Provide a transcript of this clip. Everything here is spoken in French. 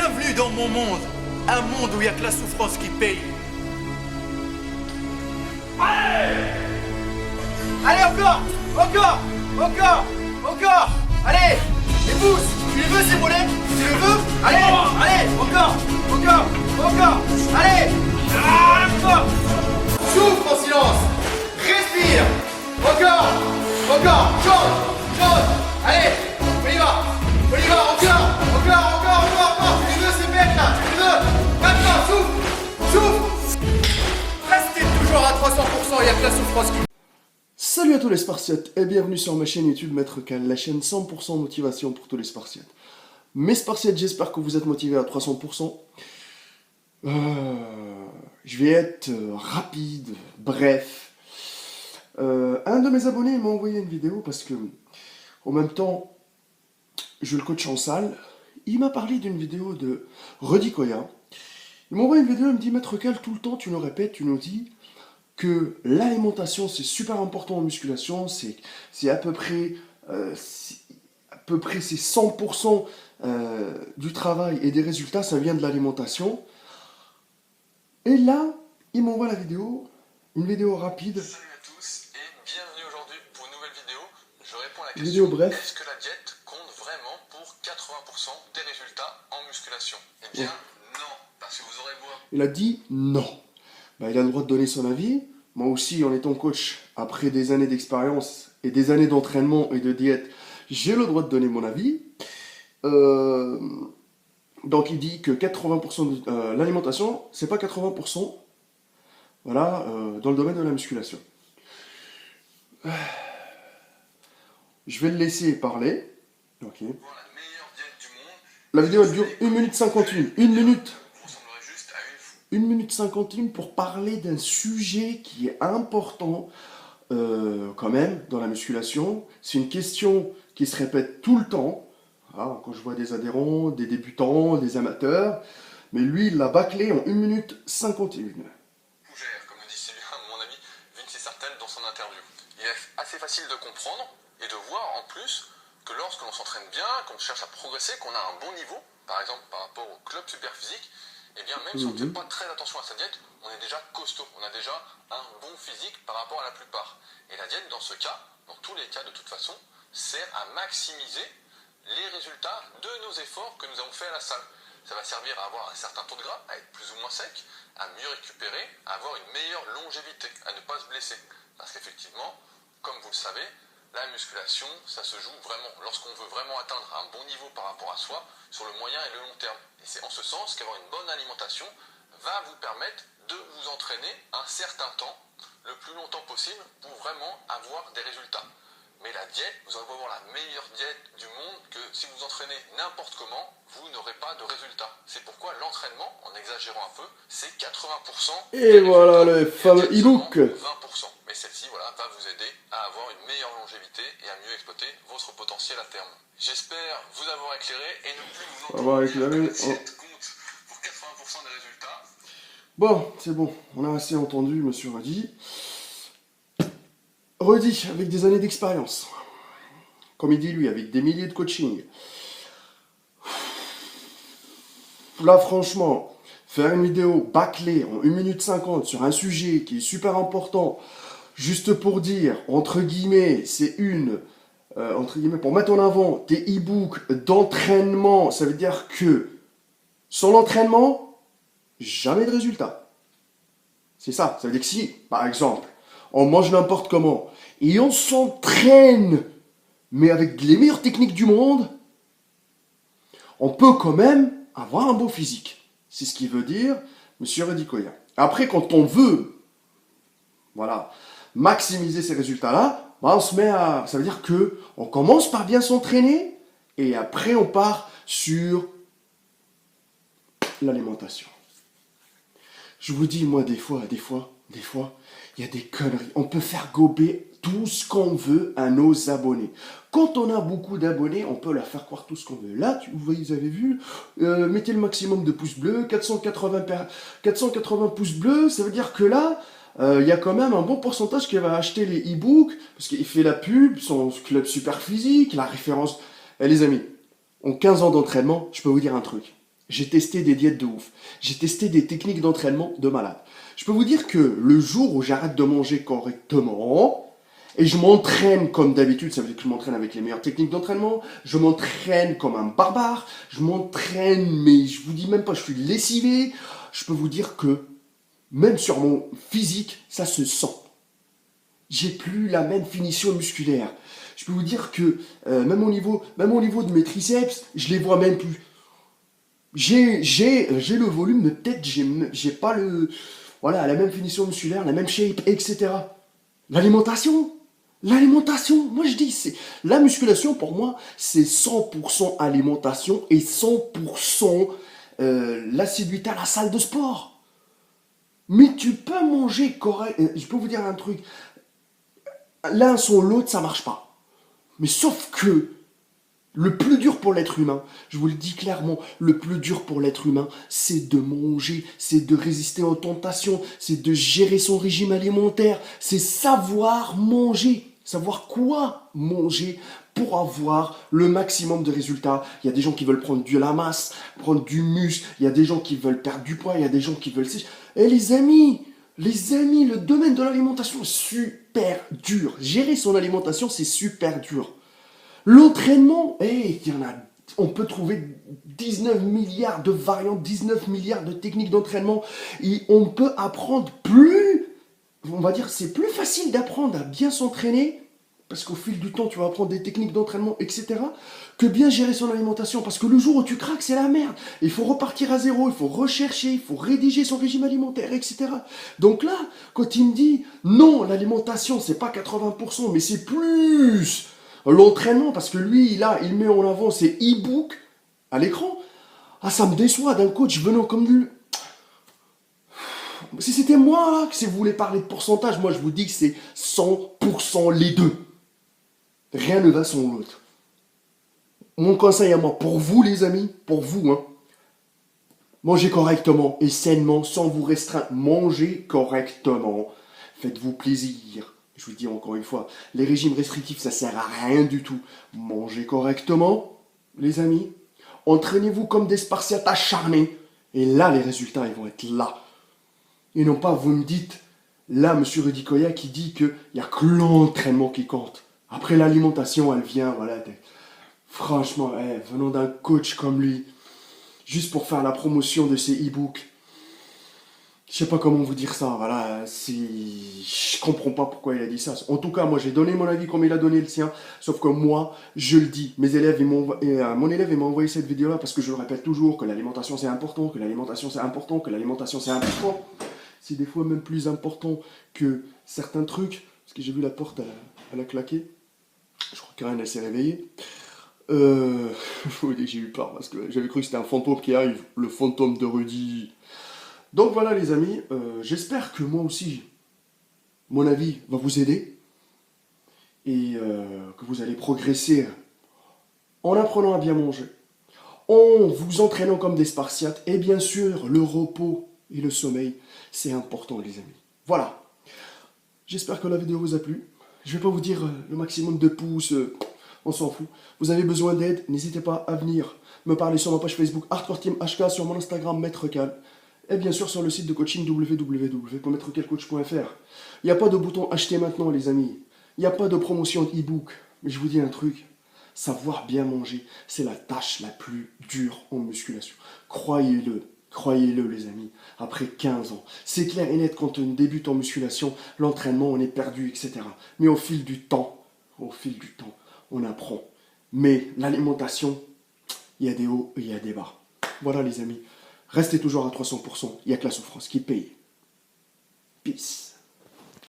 Bienvenue dans mon monde. Un monde où il n'y a que la souffrance qui paye. Allez, encore. Allez, les pouces, tu les veux ces mollets? Tu les veux? Allez, encore. Allez, encore. Souffle en silence. Respire. Encore. Chante. Allez, on y va. Encore. Tu les veux ces mecs là? Tu les veux? Maintenant, souffle. Restez toujours à 300%, il n'y a que la souffrance qui... Salut à tous les Spartiates et bienvenue sur ma chaîne YouTube Maître Cal, la chaîne 100% motivation pour tous les Spartiates. Mes Spartiates, j'espère que vous êtes motivés à 300%. Je vais être rapide, bref. Un de mes abonnés m'a envoyé une vidéo parce que, en même temps, je le coach en salle. Il m'a parlé d'une vidéo de Rudy Koya. Il m'a envoyé une vidéo, il me dit Maître Cal, tout le temps tu nous répètes, tu nous dis que l'alimentation c'est super important en musculation, c'est à peu près c'est 100% du travail et des résultats, ça vient de l'alimentation. Et là, il m'envoie la vidéo, une vidéo rapide. Salut à tous et bienvenue aujourd'hui pour une nouvelle vidéo. Je réponds à la Vidéo question, bref. est-ce que la diète compte vraiment pour 80% des résultats en musculation? Eh bien non, parce que vous aurez beau... Il a dit non. Bah, il a le droit de donner son avis. Moi aussi, en étant coach, après des années d'expérience et des années d'entraînement et de diète, j'ai le droit de donner mon avis. Donc il dit que 80% de l'alimentation, c'est pas 80%, voilà, dans le domaine de la musculation. Je vais le laisser parler. Ok. Pour la meilleure diète du monde, La vidéo elle dure 1 minute 51. 1 minute. ressemblerait juste à une fou. 1 minute 51 pour parler d'un sujet qui est important quand même dans la musculation. C'est une question qui se répète tout le temps. Voilà, quand je vois des adhérents, des débutants, des amateurs. Mais lui, il l'a bâclé en 1 minute 51. Fougère, comme le dit si bien, à mon ami Vinci Sartène dans son interview. Il est assez facile de comprendre et de voir en plus que lorsque l'on s'entraîne bien, qu'on cherche à progresser, qu'on a un bon niveau, par exemple par rapport au club super physique, et bien même si on ne fait pas très attention à sa diète, on est déjà costaud, on a déjà un bon physique par rapport à la plupart. Et la diète dans ce cas, dans tous les cas de toute façon, sert à maximiser les résultats de nos efforts que nous avons fait à la salle. Ça va servir à avoir un certain taux de gras, à être plus ou moins sec, à mieux récupérer, à avoir une meilleure longévité, à ne pas se blesser. Parce qu'effectivement, comme vous le savez, la musculation, ça se joue vraiment lorsqu'on veut vraiment atteindre un bon niveau par rapport à soi sur le moyen et le long terme. Et c'est en ce sens qu'avoir une bonne alimentation va vous permettre de vous entraîner un certain temps, le plus longtemps possible, pour vraiment avoir des résultats. Mais la diète, vous allez avoir la meilleure diète du monde que si vous entraînez n'importe comment, vous n'aurez pas de résultats. C'est pourquoi l'entraînement, en exagérant un peu, c'est 80%. Et voilà le la fameux diète e-book. seulement 20%. Mais celle-ci, voilà, va vous aider à avoir une meilleure longévité et à mieux exploiter votre potentiel à terme. J'espère vous avoir éclairé et ne plus vous Avoir entendre dire que éclairé, la diète compte pour 80% des résultats. Bon, c'est bon, on a assez entendu, monsieur Rudy. Rudy, avec des années d'expérience. Comme il dit lui, avec des milliers de coaching. Là, franchement, faire une vidéo bâclée en 1 minute 50 sur un sujet qui est super important, juste pour dire, entre guillemets, c'est entre guillemets, pour mettre en avant tes e-books d'entraînement, ça veut dire que sans l'entraînement, jamais de résultat. C'est ça, ça veut dire que si, par exemple, on mange n'importe comment et on s'entraîne, mais avec les meilleures techniques du monde, on peut quand même avoir un beau physique. C'est ce qu'il veut dire monsieur Rudy Koya. Après, quand on veut, voilà, maximiser ces résultats-là, bah, on se met à... Ça veut dire que on commence par bien s'entraîner et après on part sur l'alimentation. Je vous dis, moi, des fois, il y a des conneries. On peut faire gober tout ce qu'on veut à nos abonnés. Quand on a beaucoup d'abonnés, on peut leur faire croire tout ce qu'on veut. Là, vous avez vu, mettez le maximum de pouces bleus, 480 pouces bleus, ça veut dire que là, il y a quand même un bon pourcentage qui va acheter les e-books, parce qu'il fait la pub, son club super physique, la référence. Eh, les amis, en 15 ans d'entraînement, je peux vous dire un truc. J'ai testé des diètes de ouf. J'ai testé des techniques d'entraînement de malade. Je peux vous dire que le jour où j'arrête de manger correctement, et je m'entraîne comme d'habitude, ça veut dire que je m'entraîne avec les meilleures techniques d'entraînement, je m'entraîne comme un barbare, je m'entraîne, mais je vous dis même pas, je suis lessivé, je peux vous dire que même sur mon physique, ça se sent. J'ai plus la même finition musculaire. Je peux vous dire que même au niveau de mes triceps, je les vois même plus. J'ai le volume, mais peut-être j'ai pas la même finition musculaire, la même shape, etc. L'alimentation, moi je dis, la musculation pour moi, c'est 100% alimentation et 100% l'assiduité à la salle de sport. Mais tu peux manger correct, je peux vous dire un truc, l'un sans l'autre, ça marche pas. Mais sauf que le plus dur pour l'être humain, je vous le dis clairement, le plus dur pour l'être humain, c'est de manger, c'est de résister aux tentations, c'est de gérer son régime alimentaire, c'est savoir manger, savoir quoi manger pour avoir le maximum de résultats. Il y a des gens qui veulent prendre de la masse, prendre du muscle, il y a des gens qui veulent perdre du poids, il y a des gens qui veulent... Et les amis, le domaine de l'alimentation est super dur. Gérer son alimentation, c'est super dur. L'entraînement, on peut trouver 19 milliards de variantes, 19 milliards de techniques d'entraînement. Et on peut apprendre c'est plus facile d'apprendre à bien s'entraîner, parce qu'au fil du temps, tu vas apprendre des techniques d'entraînement, etc., que bien gérer son alimentation. Parce que le jour où tu craques, c'est la merde. Il faut repartir à zéro, il faut rechercher, il faut rédiger son régime alimentaire, etc. Donc là, quand il me dit, non, l'alimentation, c'est pas 80%, mais c'est plus... l'entraînement, parce que lui, là, il met en avant ses e-books à l'écran. Ah, ça me déçoit d'un coach venant comme lui. Si c'était moi, là, que si vous voulez parler de pourcentage, moi, je vous dis que c'est 100% les deux. Rien ne va sans l'autre. Mon conseil à moi, pour vous, les amis, pour vous, mangez correctement et sainement, sans vous restreindre. Mangez correctement. Faites-vous plaisir. Je vous dis encore une fois, les régimes restrictifs, ça sert à rien du tout. Mangez correctement, les amis. Entraînez-vous comme des Spartiates acharnés. Et là, les résultats, ils vont être là. Et non pas, vous me dites, là, M. Rudy Koya qui dit qu'il n'y a que l'entraînement qui compte. Après l'alimentation, elle vient, voilà. Franchement, venant d'un coach comme lui, juste pour faire la promotion de ses e-books, je sais pas comment vous dire ça, voilà, je comprends pas pourquoi il a dit ça. En tout cas, moi j'ai donné mon avis comme il a donné le sien, sauf que moi, je le dis, mon élève il m'a envoyé cette vidéo-là parce que je le répète toujours, que l'alimentation c'est important, que l'alimentation c'est important, que l'alimentation c'est important. C'est des fois même plus important que certains trucs, parce que j'ai vu la porte, elle a claqué. Je crois que Karen elle s'est réveillée. Je vous dis que j'ai eu peur parce que j'avais cru que c'était un fantôme qui arrive, le fantôme de Rudy. Donc voilà les amis, j'espère que moi aussi, mon avis va vous aider et que vous allez progresser en apprenant à bien manger, en vous entraînant comme des Spartiates et bien sûr le repos et le sommeil, c'est important les amis. Voilà, j'espère que la vidéo vous a plu. Je ne vais pas vous dire le maximum de pouces, on s'en fout. Vous avez besoin d'aide, n'hésitez pas à venir me parler sur ma page Facebook Hardcore Team HK, sur mon Instagram Maître Cal. Et bien sûr sur le site de coaching www.maîtrecalcoach.fr. Il n'y a pas de bouton acheter maintenant les amis. Il n'y a pas de promotion d'e-book. Mais je vous dis un truc, savoir bien manger, c'est la tâche la plus dure en musculation. Croyez-le les amis, après 15 ans. C'est clair et net quand on débute en musculation, l'entraînement on est perdu, etc. Mais au fil du temps, on apprend. Mais l'alimentation, il y a des hauts et il y a des bas. Voilà les amis. Restez toujours à 300%, il n'y a que la souffrance qui paye. Peace.